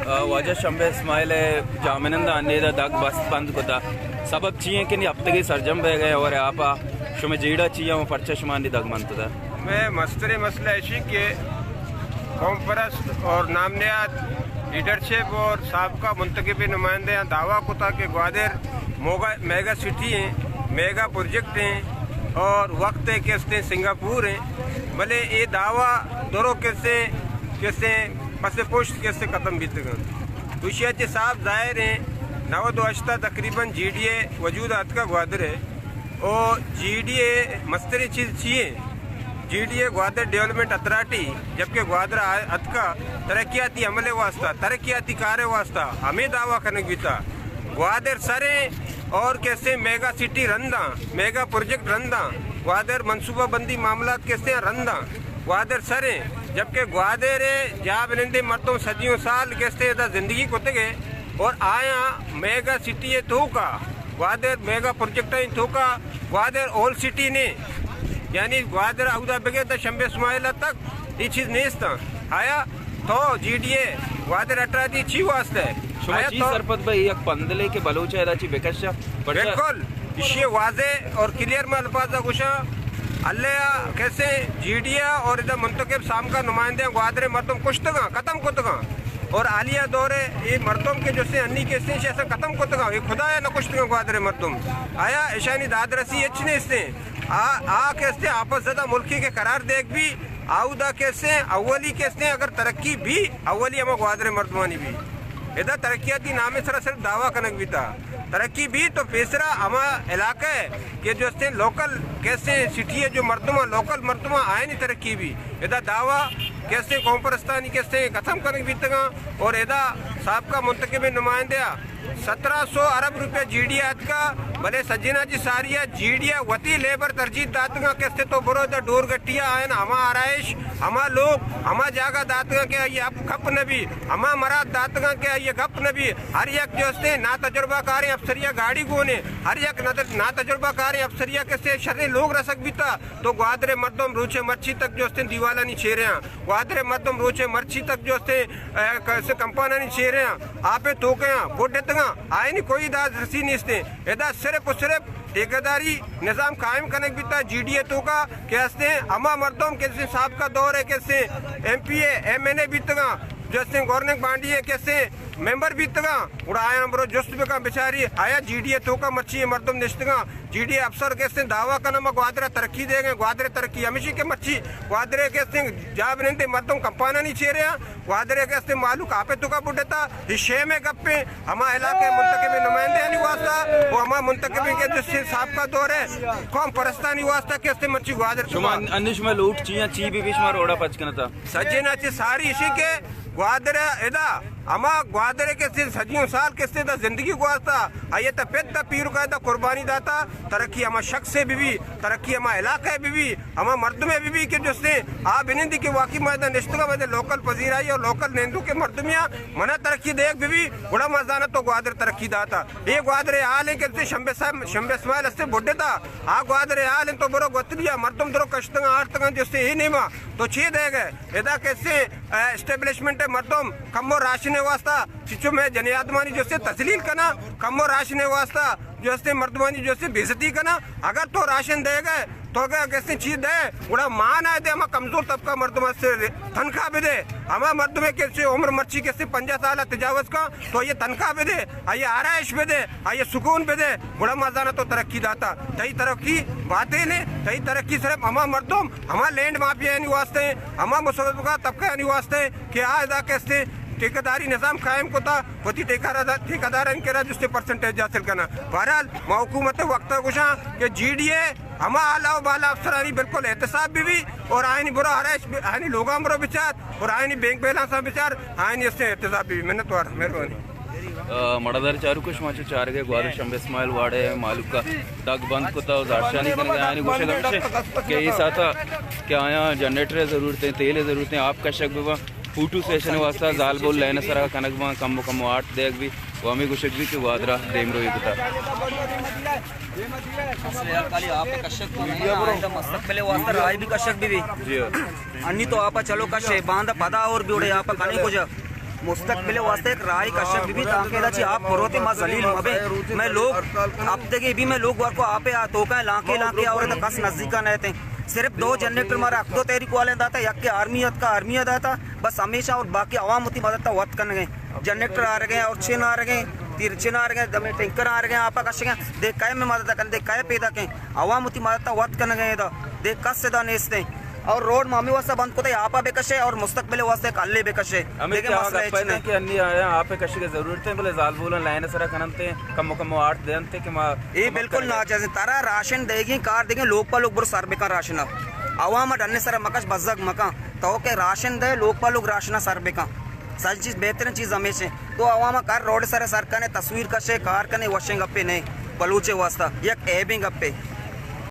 वजह शंबे इस्माइल जामिनंदा अनेदा दाग बस बंद कोता सबब चाहिए कि नहीं अब तक सरजम बह गए और आपा शुमे जीड़ा चाहिए वो पर्चा शुमानी दाग मंतदा मैं मस्तरे मसला ऐसी के कौम परस्त और नामनियात लीडरशिप और साबका मुंतखब नुमाइंदे दावा कोता के ग्वादर मेगा सिटी हैं, मेगा प्रोजेक्ट हैं और वक्त है कैसे सिंगापुर हैं। भले ये दावा दोनों कैसे पसे पोस्ट कैसे ख़त्म बीत गए दुशियाचे साहब जाहिर हैं 9 तकरीबन GDA वजूद हद का ग्वादर है और GDA मस्तरी चीज़ चाहिए GDA ग्वादर डेवलपमेंट अथॉरिटी जबकि ग्वादर हद का तरक्याती अमले वास्ता तरक्याती कार्य वास्ता हमें दावा करने की था ग्वादर सरे और कैसे मेगा सिटी रंदा मेगा प्रोजेक्ट रंदा ग्वादर मनसूबा बंदी मामला कैसे रंदा ग्वादर सरे जबकि ग्वादर जहाँ बिनंदे मरतों सदियों साल कैसे जिंदगी को तगे और आया मेगा सिटी है तो का ग्वादर मेगा प्रोजेक्ट है तो का ग्वादर ओल्ड सिटी ने यानी ग्वादर अहदा बगे तो शंबे इस्माइल तक ये चीज़ नहीं था आया तो GDA ग्वादर अटरादी ची वास्ते सरपत भाई एक पंदले के बलूचा दाची बेकशा बिल्कुल इसे वाजे और क्लियर में अल्फाजा कुशा अल्लाह कैसे GDA और इधर मुंतखब साम का नुमाइंदे ग्वादरे मर्दम कुश्तगा खत्म कुतगा और आलिया दौरे ये मर्दम के जो से अन्नी के से ऐसा खत्म कुतगा ये खुदा है न कुश्तगा ग्वादरे मर्दम आया ईशानी दादरसी अच्छे इसने आ कैसे आपस ज़्यादा मुल्की के करार देख भी आउदा कैसे अव्वली कैसे अगर तरक्की भी अव्वली हम ग्वादरे मर्दमानी भी इधर तरक्याती नामे सिर्फ दावा कनक भी था तरक्की भी तो फेसरा हमा इलाका है कि जो से लोकल कैसे सिटी है जो मर्दमा लोकल मर्दमा आए नहीं तरक्की भी इधर दावा कैसे कौम परस्तानी कैसे खत्म करने भी तगा और इधर साहब मुंतखब नुमाइंदे 1700 अरब रुपये GDA का भले सज्जना जी सारिया GDA वती लेबर तरजीह दातगा कैसे तो बरो इधर डोर गट्टिया आए ना हमा आराइश हमा लोग हमा जागा दातगा के ये अब खप नबी हमा मराद दातगा के ये गप नबी हर एक जो से ना तजुर्बा कार अफसरिया गाड़ी गोने हर एक ना तजुर्बा कार अफसरिया कैसे शर्रे लोग रसक भी था तो ग्वादरे मर्दम रोचे मर्ची तक जो से दीवाला नहीं छे रहे ग्वादरे मर्दम रोचे मर्ची तक जो से कैसे कंपाना नहीं छे रहे आपे तो क्या बोटे तक आए नहीं कोई दाद रसी नहीं इसने एदा सिर्फ और सिर्फ ठेकेदारी निज़ाम कायम करने भी था GDA तो का कैसे अमा मर्दों कैसे साहब का दौर है कैसे MPA MNA भी तगा जैसे गवर्नमेंट बांडी है कैसे मेंबर भी तगा उड़ा आया ब्रो जोस्त का बेचारी आया GDA तो का मर्ची मर्दम निश्तगा GDA अफसर कैसे दावा का नमक ग्वादरे तरक्की देंगे ग्वादरे तरक्की हमेशा के मर्ची ग्वादरे कैसे जाब नहीं मर्दम कंपाना नहीं छे रहे ग्वादरे कैसे मालूक आपे तो का बुढ़े था हिस्से में गप्पे हमारे इलाके मुंतखब नुमाइंदे नहीं वास्ता वो हमारे मुंतखब के जिससे साहब का दौर है कौम परस्तानी वास्ता कैसे मर्ची ग्वादरे अनिश में लूट ची भी बीच में रोड़ा पचकना था सज्जना ची सारी इसी के ग्वादरे एदा अमा ग्वादरे के सदियों साल के जिंदगी गुआता आइए तो पेद पीर का कुर्बानी दाता तरक्की हमा शख्स से भी तरक्की हमा इलाका भी हमा मर्द में भी के जो से आ बिनंदी के वाकई मैदान निश्तगा में लोकल पजीराई और लोकल नेंदू के मर्दमिया मना तरक्की देख भी बड़ा मजाना तो ग्वादर तरक्की दाता ये ग्वादरे हाल है कि शंबे इस्माइल से बुढ़े था आ ग्वादरे हाल तो बरो गोतलिया मर्दम दरो कश्तगा आर्तगा जो से ये नहीं मा तो छे दे गए एदा कैसे एस्टेब्लिशमेंट है मर्दम कमो राशन वास्ता चिचो में जनियादमानी जो से तस्लील करना कमो राशन वास्ता जो से मर्दमानी जो से बेइज्जती करना अगर तो राशन दे गए तो अगर कैसे चीज दे बड़ा मान आए थे हम कमजोर तबका मर्दमा से तनख्वाह भी दे हमारा मर्द में कैसे उम्र मर्ची कैसे 50 साल तजावज का तो ये तनख्वाह भी दे आइए आराइश भी दे आइए सुकून भी दे बड़ा मजाना तो तरक्की दाता तई तरक्की बातें ने तई तरक्की सिर्फ हमारा मर्दम हमारा लैंड माफिया नहीं वास्ते हमारा मुसलमान तबका नहीं वास्ते कि आदा कैसे ठेकेदारी निज़ाम कायम को था वती ठेकेदार के जिससे परसेंटेज हासिल करना बहरहाल हुकूमत वक्त गुशा के GDA हमा आला बाला अफसरानी बिल्कुल एहतसाब भी और आयनी बुरा हराइश आयनी लोगा मरो विचार और आयनी बैंक बैलेंस विचार आयनी इससे एहतसाब भी मिन्नत वार मेहरबानी मड़दार चारू कुछ माचो चार के ग्वादर शंबे इस्माइल वाड़े मालूक का दाग बंद को था जारशानी करने आयनी गुशे गमशे के इस आता क्या आया जनरेटर ज़रूरतें तेल ज़रूरतें आप का शक भी ऊटू स्टेशन वास्ता जाल बोल लेना सरा कनक में कम 8 देख भी वो हमें कुछ भी कि वादरा देम रोई कुता खाली आप कशक तो मस्तकबले वास्ता राय भी कशक भी जी अन्नी तो आप चलो कशे बांधा पदा और भी उड़े आप खाने को जा मुस्तकबिल वास्ते एक राय कश्यप भी ताके दा ची आप परोते मा जलील मबे मैं लोग अब तक भी मैं लोग को आपे आ तो का लाके और द कस नजदीका न थे सिर्फ 2 जनरेटर मारा अक्तो तहरीक वाले दा था यक के आर्मीयत का आर्मीयत था बस हमेशा और बाकी आवाम होती मदद था वक्त करने जनरेटर आ रहे हैं और छिन आ रहे हैं तिरछिन आ रहे हैं दमे टैंकर आ रहे हैं आपा कश देख काय में मदद कर देख काय पैदा के आवाम होती मदद था वक्त करने गए दा देख कस से दा नेस्ते और रोड मामी वास्ता बंद को आप बेकशे और मुस्तकबिल वास्ते कल्ले बेकशे देखिए मसला है कि अन्य आया आप कशे की जरूरत है बोले जाल बोलन लाइन सरा कनते कम 8 देनते कि ये बिल्कुल ना चाहिए तारा राशन देगी कार देगी लोग पा लोग बुर सर बेका राशन आवाम डरने सर मकश बजक मका तो के राशन दे लोग पा लोग राशन सर बेका सारी चीज बेहतरीन चीज हमेशा तो आवाम कार रोड सर कने तस्वीर कशे कार कने वशिंग अप्पे नहीं बलूचे वास्ता यक एबिंग अप्पे